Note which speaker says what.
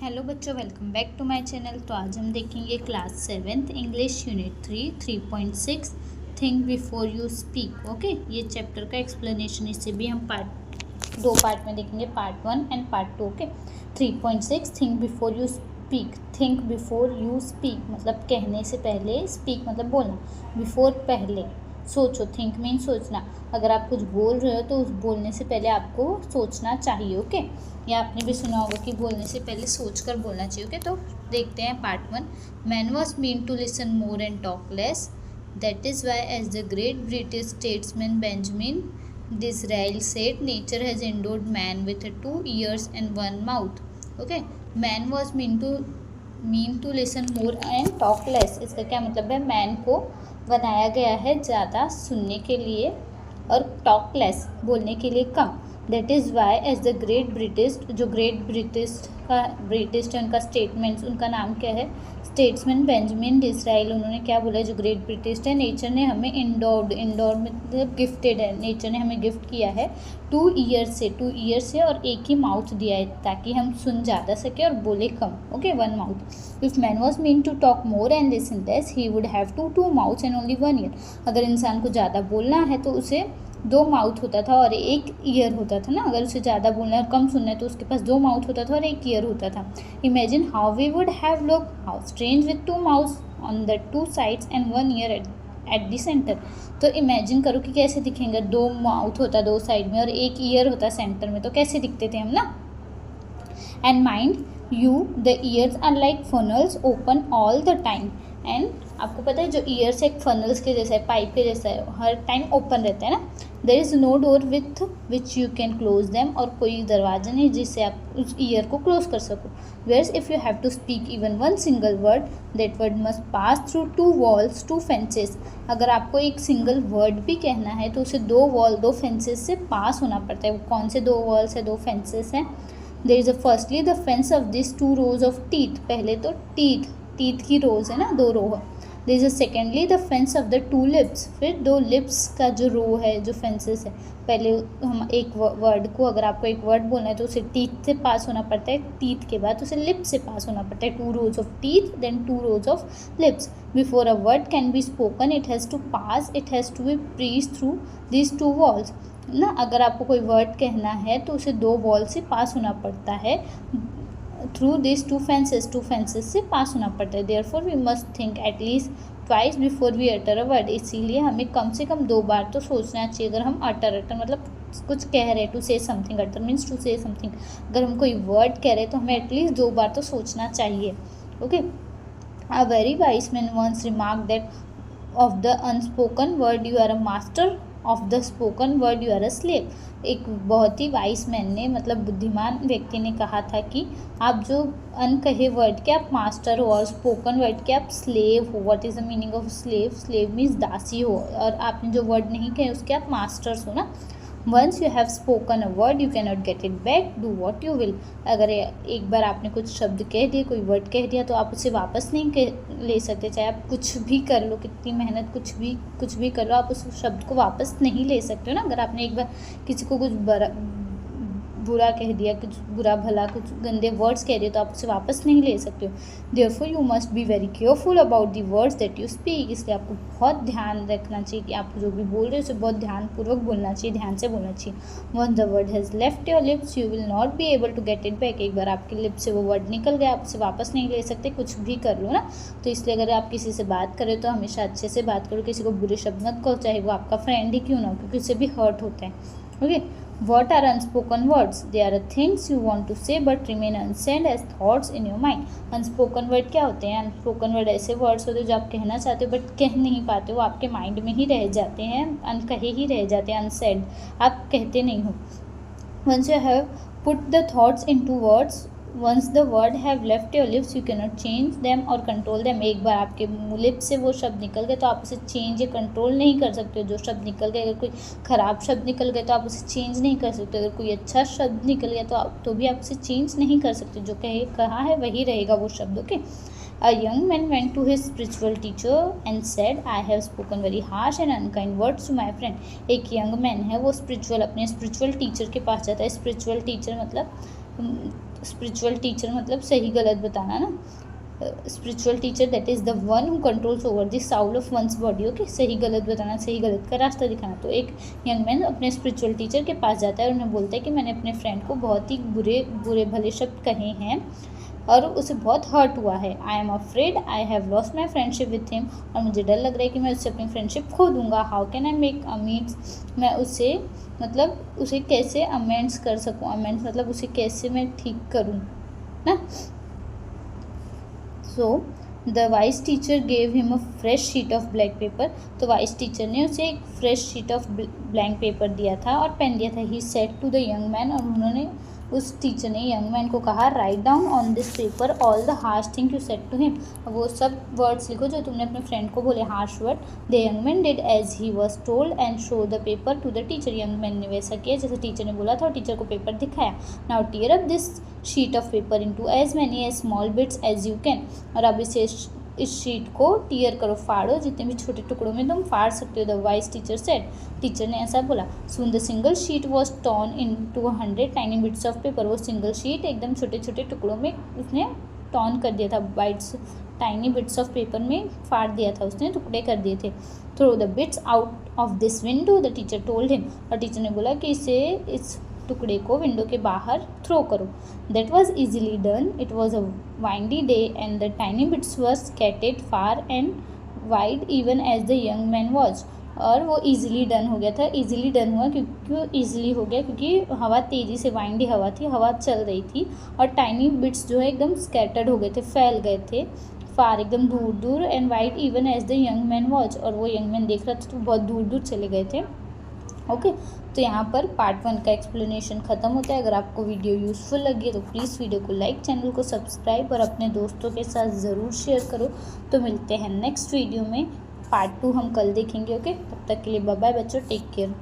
Speaker 1: Hello बच्चों, welcome back to my channel. तो आज हम देखेंगे class 7th English unit 3.6 think before you speak. Okay, ये चैप्टर का एक्सप्लेनेशन इसे भी हम दो पार्ट में देखेंगे, part 1 and part 2। Okay, 3.6 think before you speak. Think before you speak मतलब कहने से पहले, स्पीक मतलब बोलना, बिफोर पहले, सोचो। थिंक मीन सोचना। अगर आप कुछ बोल रहे हो तो उस बोलने से पहले आपको सोचना चाहिए। ओके, या आपने भी सुना होगा कि बोलने से पहले सोचकर बोलना चाहिए। ओके, तो देखते हैं part 1। Man was meant to listen more and talk less, that is why as the great British statesman Benjamin Disraeli said, nature has endowed man with 2 ears and 1 mouth। Okay, man was meant to listen more and talk less. इसका क्या मतलब है? Man को बनाया गया है ज़्यादा सुनने के लिए और टॉक लेस बोलने के लिए कम। That is why as the great British, जो ग्रेट ब्रिटिश है उनका स्टेटमेंट्स, उनका नाम क्या है? Statesman Benjamin Disraeli. उन्होंने क्या बोला? जो ग्रेट ब्रिटिश है, नेचर ने हमें इंडोर्ड मतलब गिफ्टेड है, नेचर ने हमें गिफ्ट किया है 2 ears से और एक ही माउथ दिया है ताकि हम सुन ज़्यादा सके और बोले कम। Okay, 1 mouth। If man was meant to talk more and listen less, he would have 2 mouths and only 1 ear। अगर इंसान को ज़्यादा बोलना है तो उसे 2 माउथ होता था और 1 ईयर होता था ना। अगर उसे ज़्यादा बोलना है और कम सुनना है तो उसके पास 2 माउथ होता था और 1 ईयर होता था। Imagine how we would have look, how strange with 2 mouths on the 2 sides and 1 ear at the centre. तो इमेजिन करो कि कैसे दिखेंगे। 2 माउथ होता 2 साइड में और 1 ईयर होता सेंटर में, तो कैसे दिखते थे हम ना। And mind you the ears are like funnels open all the time. And आपको पता है जो ईयर्स एक फनल्स के जैसा है, पाइप के जैसा है, हर टाइम ओपन रहता है ना। There is no door with which you can close them, और कोई दरवाजा नहीं जिससे आप उस ईयर को क्लोज कर सको। Whereas if you have to speak even 1 single word, that word must pass through 2 walls 2 fences। अगर आपको एक सिंगल वर्ड भी कहना है तो उसे 2 फेंसेस से पास होना पड़ता है। वो कौन से 2 walls है, 2 fences हैं? There is firstly the fence of this 2 rows of teeth. पहले तो टीथ की रोज है ना, 2 रो है। This is secondly the fence of the 2 lips. फिर 2 लिप्स का जो रो है, जो फेंसेस है। पहले हम एक वर्ड को, अगर आपको एक वर्ड बोलना है तो उसे टीथ से पास होना पड़ता है, टीथ के बाद उसे लिप से पास होना पड़ता है। 2 rows of teeth then 2 rows of lips. Before a word can be spoken it has to pass, it has to be preach through this 2 walls ना। अगर आपको कोई वर्ड कहना है तो उसे 2 वॉल से पास होना पड़ता है, थ्रू दिस 2 fences से पास होना पड़ता है। Therefore we must think at least twice before we utter a word. इसीलिए हमें कम से कम 2 बार तो सोचना चाहिए। अगर हम अटर मतलब कुछ कह रहे हैं, to say something, utter means to say something. अगर हम कोई वर्ड कह रहे हैं तो हमें एटलीस्ट 2 बार तो सोचना चाहिए। Okay, a very wise man once remark that of the unspoken word you are a master, of the spoken word you are a slave. एक बहुत ही वाइस मैन ने, मतलब बुद्धिमान व्यक्ति ने कहा था कि आप जो अनकहे वर्ड के आप मास्टर हो और स्पोकन वर्ड के आप स्लेव हो। What is the meaning of slave? Slave means दासी हो, और आपने जो वर्ड नहीं कहे उसके आप मास्टर्स हो ना। Once you have spoken a word you can not get it back, do what you will. अगर एक बार आपने कुछ शब्द कह दिए, कोई वर्ड कह दिया, तो आप उसे वापस नहीं ले सकते। चाहे आप कुछ भी कर लो, कितनी मेहनत, कुछ भी कर लो, आप उस शब्द को वापस नहीं ले सकते हो ना। अगर आपने एक बार किसी को कुछ बुरा कह दिया, कुछ बुरा भला, कुछ गंदे वर्ड्स कह दिए, तो आप उसे वापस नहीं ले सकते हो। Therefore you must be very careful about the words that you speak. इसलिए आपको बहुत ध्यान रखना चाहिए कि आप जो भी बोल रहे हो उसे बहुत ध्यानपूर्वक बोलना चाहिए, ध्यान से बोलना चाहिए। Once the word has left your lips you will not be able to get it back. एक बार आपके लिप से वो वर्ड निकल गया, आप उसे वापस नहीं ले सकते, कुछ भी कर लो ना। तो इसलिए अगर आप किसी से बात करें तो हमेशा अच्छे से बात करो, किसी को बुरे शब्द मत कहो, चाहे वो आपका फ्रेंड ही क्यों ना हो, क्योंकि उससे भी हर्ट होता है। Okay, what are unspoken words? They are things you want to say but remain unsaid as thoughts in your mind. unspoken word क्या होते हैं? unspoken word ऐसे words होते हैं जो आप कहना चाहते हो बट कह नहीं पाते हो, आपके माइंड में ही रह जाते हैं, अनकहे ही रह जाते हैं, unsaid, आप कहते नहीं हो। once you have put the thoughts into words, once the word have left your lips you cannot change them or control them। एक बार आपके लिप से वो शब्द निकल गए तो आप उसे चेंज या कंट्रोल नहीं कर सकते हो। जो शब्द निकल गए, अगर कोई ख़राब शब्द निकल गए तो आप उसे चेंज नहीं कर सकते। अगर कोई अच्छा शब्द निकल गया तो भी आप उसे चेंज नहीं कर सकते। जो कहा है वही रहेगा वो शब्द। Okay, A young man went to his spiritual teacher and said, I have spoken very harsh and unkind words to my friend. एक यंग मैन है, वो अपने स्पिरिचुअल टीचर के पास जाता है। स्पिरिचुअल टीचर मतलब स्पिरिचुअल टीचर मतलब सही गलत बताना ना, spiritual teacher that is the one who controls over the soul of one's body. Okay, सही गलत बताना, सही गलत का रास्ता दिखाना। तो एक यंग मैन अपने स्पिरिचुअल टीचर के पास जाता है और उन्हें बोलता है कि मैंने अपने फ्रेंड को बहुत ही बुरे भले शब्द कहे हैं और उसे बहुत हर्ट हुआ है। I am afraid I have lost my friendship with him, और मुझे डर लग रहा है कि मैं उससे अपनी फ्रेंडशिप खो दूंगा। How can I make amines, मैं उससे मतलब उसे कैसे अमेंड्स कर सकूँ, अमेंड्स मतलब उसे कैसे मैं ठीक करूँ ना। So the wise teacher gave him a fresh sheet of black paper, तो वाइस टीचर ने उसे एक fresh sheet of blank paper दिया था और पेन दिया था। He said to the young man, और उन्होंने उस टीचर ने यंग मैन को कहा write down on this paper all the harsh thing you said to him, वो सब वर्ड्स लिखो जो तुमने अपने फ्रेंड को बोले, harsh word. The young man did as he was told and show the paper to the teacher, young man ने वैसा किया जैसे टीचर ने बोला था और टीचर को पेपर दिखाया। Now tear up this sheet of paper into as many as small bits as you can, और अब इस शीट को टीयर करो, फाड़ो, जितने भी छोटे टुकड़ों में तुम फाड़ सकते हो। The wise teacher said, teacher ने ऐसा बोला। Soon the single sheet was torn into 100 tiny bits of paper, वो सिंगल शीट एकदम छोटे छोटे टुकड़ों में उसने टॉर्न कर दिया था, bites tiny bits of paper में फाड़ दिया था उसने, टुकड़े कर दिए थे। Throw the bits out of this window, the teacher told him, और टीचर ने बोला कि इसे इस टुकड़े को विंडो के बाहर थ्रो करो। That was easily done, it was a windy day and the tiny bits were scattered far and wide even as the young man was, और वो ईजिली डन हो गया था। ईजिली डन हुआ क्योंकि ईजिली हो गया क्योंकि हवा तेज़ी से, वाइंडी हवा थी, हवा चल रही थी, और टाइनी बिट्स जो है एकदम स्कैटर्ड हो गए थे, फैल गए थे फार एकदम दूर दूर, and wide even as the young man watch, और वो यंग मैन देख रहा था तो बहुत दूर दूर चले गए थे। ओके, तो यहाँ पर पार्ट 1 का एक्सप्लेनेशन ख़त्म होता है। अगर आपको वीडियो यूज़फुल लगी तो प्लीज़ वीडियो को लाइक, चैनल को सब्सक्राइब और अपने दोस्तों के साथ ज़रूर शेयर करो। तो मिलते हैं नेक्स्ट वीडियो में, पार्ट 2 हम कल देखेंगे। ओके, तब तक के लिए बाय बाय बच्चों, टेक केयर।